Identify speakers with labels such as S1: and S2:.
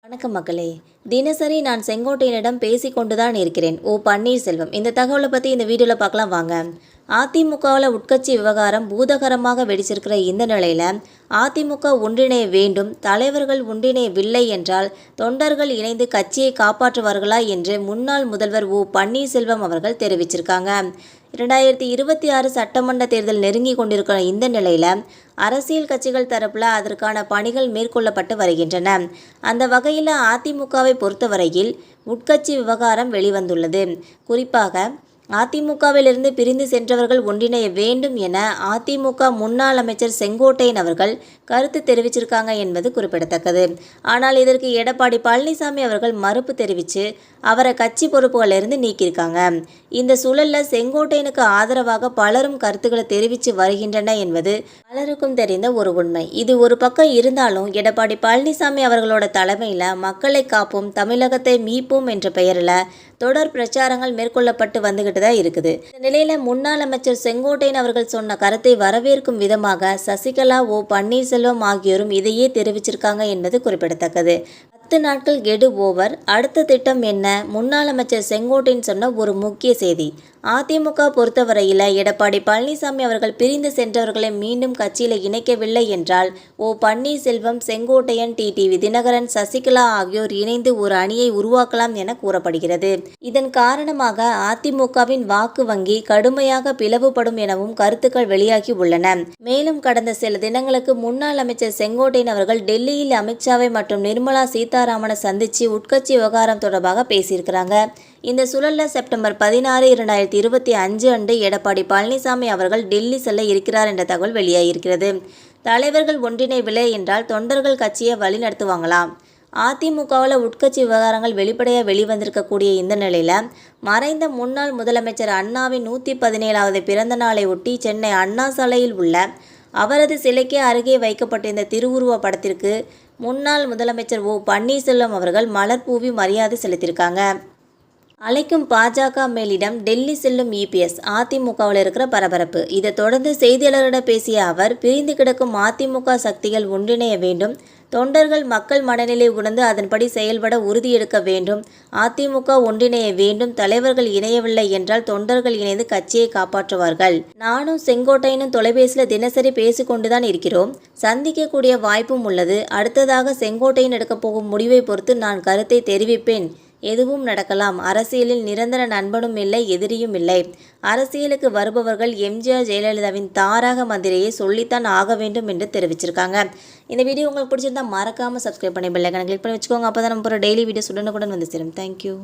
S1: வணக்கம் மக்களே. தினசரி நான் செங்கோட்டையனிடம் பேசிக்கொண்டுதான் இருக்கிறேன். பன்னீர்செல்வம். இந்த தகவலை பற்றி இந்த வீடியோவில் பார்க்கலாம் வாங்க. அதிமுகவில் உட்கட்சி விவகாரம் பூதகரமாக வெடிச்சிருக்கிற இந்த நிலையில் அதிமுக ஒன்றிணைய வேண்டும், தலைவர்கள் ஒன்றிணையவில்லை என்றால் தொண்டர்கள் இணைந்து கட்சியை காப்பாற்றுவார்களா என்று முன்னாள் முதல்வர் பன்னீர்செல்வம் அவர்கள் தெரிவிச்சிருக்காங்க. 2026 சட்டமன்ற தேர்தல் நெருங்கி கொண்டிருக்கிற இந்த நிலையில் அரசியல் கட்சிகள் தரப்பில் அதற்கான பணிகள் மேற்கொள்ளப்பட்டு வருகின்றன. அந்த வகையில் அதிமுகவை பொறுத்தவரையில் உட்கட்சி விவகாரம் வெளிவந்துள்ளது. குறிப்பாக அதிமுகவிலிருந்து பிரிந்து சென்றவர்கள் ஒன்றிணைய வேண்டும் என அதிமுக முன்னாள் அமைச்சர் செங்கோட்டையன் அவர்கள் கருத்து தெரிவிச்சிருக்காங்க என்பது குறிப்பிடத்தக்கது. ஆனால் இதற்கு எடப்பாடி பழனிசாமி அவர்கள் மறுப்பு தெரிவித்து அவரை கட்சி பொறுப்புகளிலிருந்து நீக்கியிருக்காங்க. இந்த சூழலில் செங்கோட்டையனுக்கு ஆதரவாக பலரும் கருத்துக்களை தெரிவித்து வருகின்றன என்பது பலருக்கும் தெரிந்த ஒரு உண்மை. இது ஒரு பக்கம் இருந்தாலும் எடப்பாடி பழனிசாமி அவர்களோட தலைமையில் மக்களை காப்போம், தமிழகத்தை மீட்போம் என்ற பெயரில் தொடர் பிரச்சாரங்கள் மேற்கொள்ளப்பட்டு வந்துகிட்டு தான் இருக்குது. இந்த நிலையில் முன்னாள் அமைச்சர் செங்கோட்டையன் அவர்கள் சொன்ன கருத்தை வரவேற்கும் விதமாக சசிகலா, பன்னீர்செல்வம் ஆகியோரும் இதையே தெரிவிச்சிருக்காங்க என்பது குறிப்பிடத்தக்கது. 10 நாட்கள் கெடு ஓவர், அடுத்த திட்டம் என்ன? முன்னாள் அமைச்சர் செங்கோட்டையன் சொன்ன ஒரு முக்கிய செய்தி. அதிமுக பொறுத்தவரையில் எடப்பாடி பழனிசாமி அவர்கள் பிரிந்து சென்றவர்களை மீண்டும் கட்சியில் இணைக்கவில்லை என்றால் பன்னீர்செல்வம், செங்கோட்டையன், டிடிவி தினகரன், சசிகலா ஆகியோர் இணைந்து ஒரு அணியை உருவாக்கலாம் என கூறப்படுகிறது. இதன் காரணமாக அதிமுகவின் வாக்கு வங்கி கடுமையாக பிளவுபடும் எனவும் கருத்துக்கள் வெளியாகி உள்ளன. மேலும் கடந்த சில தினங்களுக்கு முன்னாள் அமைச்சர் செங்கோட்டையன் அவர்கள் டெல்லியில் அமித்ஷாவை மற்றும் நிர்மலா சீதாராமனை சந்தித்து உட்கட்சி விவகாரம் தொடர்பாக பேசியிருக்கிறாங்க. இந்த சூழலில் செப்டம்பர் 16, 2025 அன்று எடப்பாடி பழனிசாமி அவர்கள் டெல்லி செல்ல இருக்கிறார் என்ற தகவல் வெளியாகியிருக்கிறது. தலைவர்கள் ஒன்றிணையவில்லை என்றால் தொண்டர்கள் கட்சியை வழிநடத்துவாங்களாம். அதிமுகவில் உட்கட்சி விவகாரங்கள் வெளிப்படையாக வெளிவந்திருக்கக்கூடிய இந்த நிலையில் மறைந்த முன்னாள் முதலமைச்சர் அண்ணாவின் 117வது பிறந்த நாளை ஒட்டி சென்னை அண்ணா சாலையில் உள்ள அவரது சிலைக்கு அருகே வைக்கப்பட்டிருந்த திருவுருவ படத்திற்கு முன்னாள் முதலமைச்சர் பன்னீர்செல்வம் அவர்கள் மலர் தூவி மரியாதை செலுத்தியிருக்காங்க. அழைக்கும் பாஜக மேலிடம் டெல்லி செல்லும் இபிஎஸ், அதிமுகவில் இருக்கிற பரபரப்பு. இதை தொடர்ந்து செய்தியாளரிடம் பேசிய அவர், பிரிந்து கிடக்கும் அதிமுக சக்திகள் ஒன்றிணைய வேண்டும், தொண்டர்கள் மக்கள் மனநிலை உணர்ந்து அதன்படி செயல்பட உறுதியெடுக்க வேண்டும், அதிமுக ஒன்றிணைய வேண்டும், தலைவர்கள் இணையவில்லை என்றால் தொண்டர்கள் இணைந்து கட்சியை காப்பாற்றுவார்கள். நானும் செங்கோட்டையனும் தொலைபேசியில் தினசரி பேசிக்கொண்டுதான் இருக்கிறோம், சந்திக்கக்கூடிய வாய்ப்பும் உள்ளது. அடுத்ததாக செங்கோட்டையன் எடுக்கப் போகும் முடிவை பொறுத்து நான் கருத்தை தெரிவிப்பேன். எதுவும் நடக்கலாம். அரசியலில் நிரந்தர நண்பனும் இல்லை, எதிரியும் இல்லை. அரசியலுக்கு வருபவர்கள் எம்ஜிஆர், ஜெயலலிதாவின் தாரக மந்திரையை சொல்லித்தான் ஆக வேண்டும் என்று தெரிவிச்சிருக்காங்க. இந்த வீடியோ உங்களுக்கு பிடிச்சிருந்தா மறக்காமல் சப்ஸ்கிரைப் பண்ணி பெல் ஐகானை கிளிக் பண்ணி வச்சுக்கோங்க. அப்போ தான் நம்ம போகிற டெய்லி வீடியோஸ் உடனுக்குடன் வந்து சேரும். தேங்க்யூ.